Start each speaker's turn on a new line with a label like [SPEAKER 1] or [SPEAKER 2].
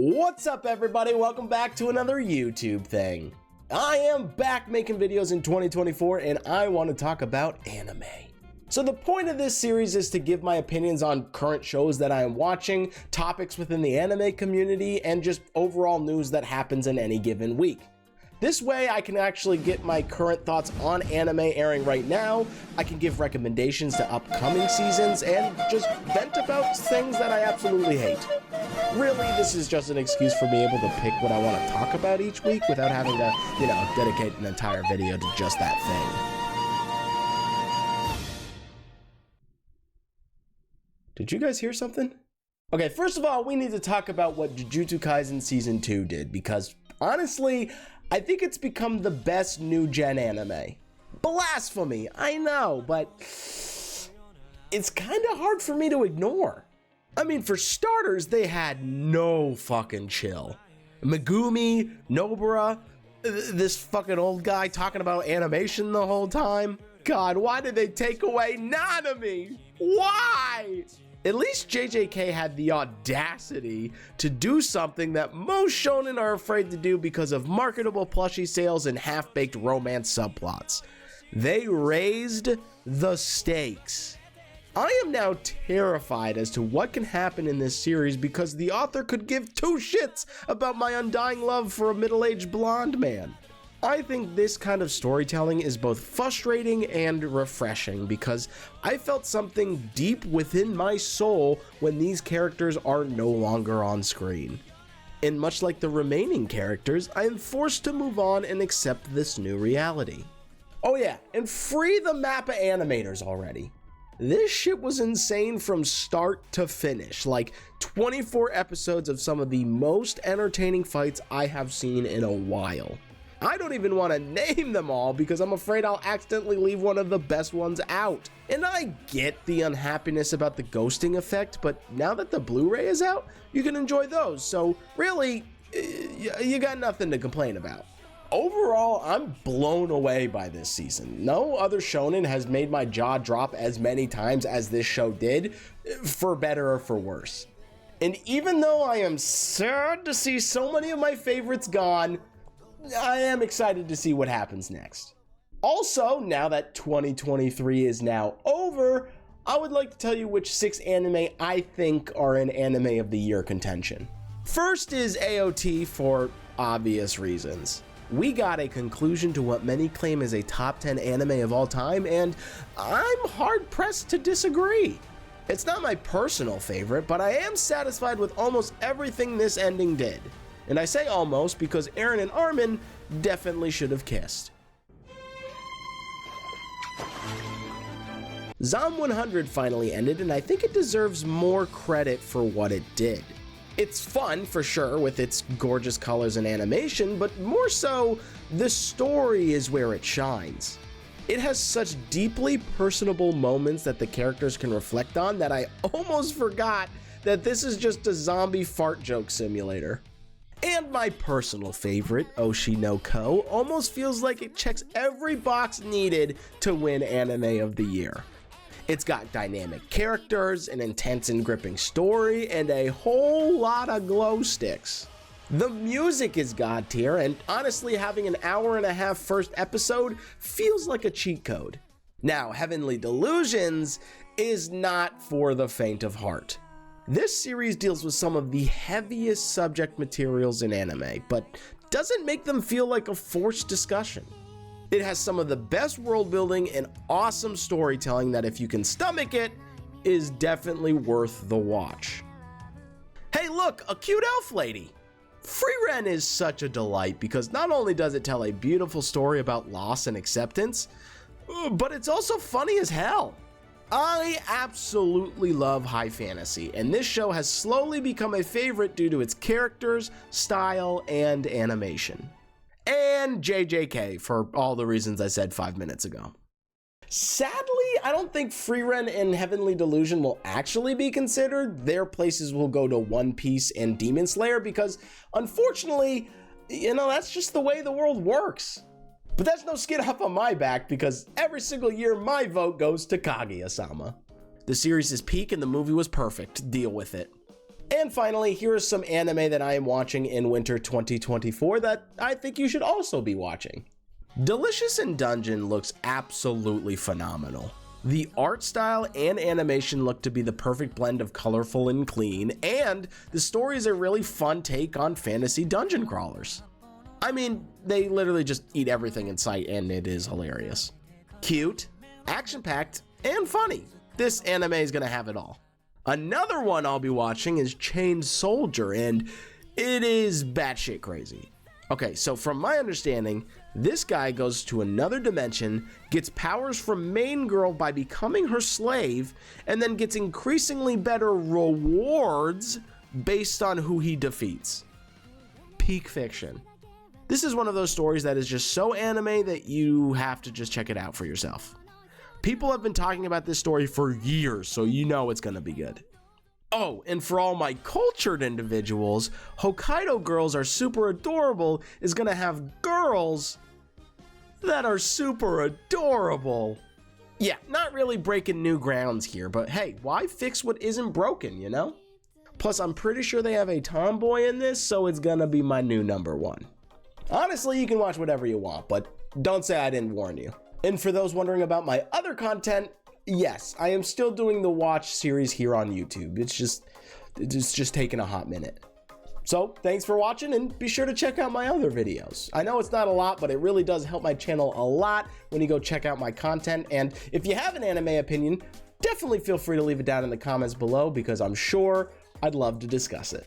[SPEAKER 1] What's up, everybody? Welcome back to another YouTube thing. I am back making videos in 2024 and I want to talk about anime. So the point of this series is to give my opinions on current shows that I am watching, topics within the anime community, and just overall news that happens in any given week. This way I can actually get my current thoughts on anime airing right now, I can give recommendations to upcoming seasons, and just vent about things that I absolutely hate. Really, this is just an excuse for me able to pick what I want to talk about each week without having to, dedicate an entire video to just that thing. Did you guys hear something? Okay, first of all, we need to talk about what Jujutsu Kaisen Season 2 did, because honestly, I think it's become the best new gen anime. Blasphemy, I know, but it's kind of hard for me to ignore. I mean, for starters, they had no fucking chill. Megumi, Nobara, this fucking old guy talking about animation the whole time. God, why did they take away Nanami? Why? At least JJK had the audacity to do something that most shonen are afraid to do because of marketable plushie sales and half-baked romance subplots. They raised the stakes. I am now terrified as to what can happen in this series because the author could give two shits about my undying love for a middle-aged blonde man. I think this kind of storytelling is both frustrating and refreshing because I felt something deep within my soul when these characters are no longer on screen. And much like the remaining characters, I am forced to move on and accept this new reality. Oh yeah, and free the Mappa animators already. This shit was insane from start to finish, like 24 episodes of some of the most entertaining fights I have seen in a while. I don't even want to name them all because I'm afraid I'll accidentally leave one of the best ones out. And I get the unhappiness about the ghosting effect, but now that the Blu-ray is out, you can enjoy those. So really, you got nothing to complain about. Overall, I'm blown away by this season. No other shonen has made my jaw drop as many times as this show did, for better or for worse. And even though I am sad to see so many of my favorites gone, I am excited to see what happens next. Also, now that 2023 is now over, I would like to tell you which 6 anime I think are in Anime of the Year contention. First is AOT for obvious reasons. We got a conclusion to what many claim is a top 10 anime of all time, and I'm hard pressed to disagree. It's not my personal favorite, but I am satisfied with almost everything this ending did. And I say almost because Eren and Armin definitely should have kissed. Zom 100 finally ended, and I think it deserves more credit for what it did. It's fun for sure with its gorgeous colors and animation, but more so, the story is where it shines. It has such deeply personable moments that the characters can reflect on that I almost forgot that this is just a zombie fart joke simulator. And my personal favorite, Oshi no Ko, almost feels like it checks every box needed to win Anime of the Year. It's got dynamic characters, an intense and gripping story, and a whole lot of glow sticks. The music is god tier, and honestly having an hour-and-a-half first episode feels like a cheat code. Now, Heavenly Delusions is not for the faint of heart. This series deals with some of the heaviest subject materials in anime, but doesn't make them feel like a forced discussion. It has some of the best world building and awesome storytelling that, if you can stomach it, is definitely worth the watch. Hey look, a cute elf lady! Frieren is such a delight because not only does it tell a beautiful story about loss and acceptance, but it's also funny as hell. I absolutely love high fantasy, and this show has slowly become a favorite due to its characters, style, and animation. And JJK, for all the reasons I said 5 minutes ago. Sadly, I don't think Frieren and Heavenly Delusion will actually be considered. Their places will go to One Piece and Demon Slayer because, unfortunately, that's just the way the world works. But that's no skin off on my back because every single year my vote goes to Kaguya-sama. The series is peak and the movie was perfect. Deal with it. And finally, here is some anime that I am watching in winter 2024 that I think you should also be watching. Delicious in Dungeon looks absolutely phenomenal. The art style and animation look to be the perfect blend of colorful and clean, and the story is a really fun take on fantasy dungeon crawlers. I mean, they literally just eat everything in sight and it is hilarious. Cute, action-packed, and funny. This anime is gonna have it all. Another one I'll be watching is Chained Soldier, and it is batshit crazy. Okay, so from my understanding, this guy goes to another dimension, gets powers from main girl by becoming her slave, and then gets increasingly better rewards based on who he defeats. Peak fiction. This is one of those stories that is just so anime that you have to just check it out for yourself. People have been talking about this story for years, so you know it's gonna be good. Oh, and for all my cultured individuals, Hokkaido Girls Are Super Adorable is gonna have girls that are super adorable. Yeah, not really breaking new grounds here, but hey, why fix what isn't broken, you know? Plus, I'm pretty sure they have a tomboy in this, so it's gonna be my new number one. Honestly, you can watch whatever you want, but don't say I didn't warn you. And for those wondering about my other content, yes, I am still doing the watch series here on YouTube. It's just taking a hot minute. So thanks for watching, and be sure to check out my other videos. I know it's not a lot, but it really does help my channel a lot when you go check out my content. And if you have an anime opinion, definitely feel free to leave it down in the comments below, because I'm sure I'd love to discuss it.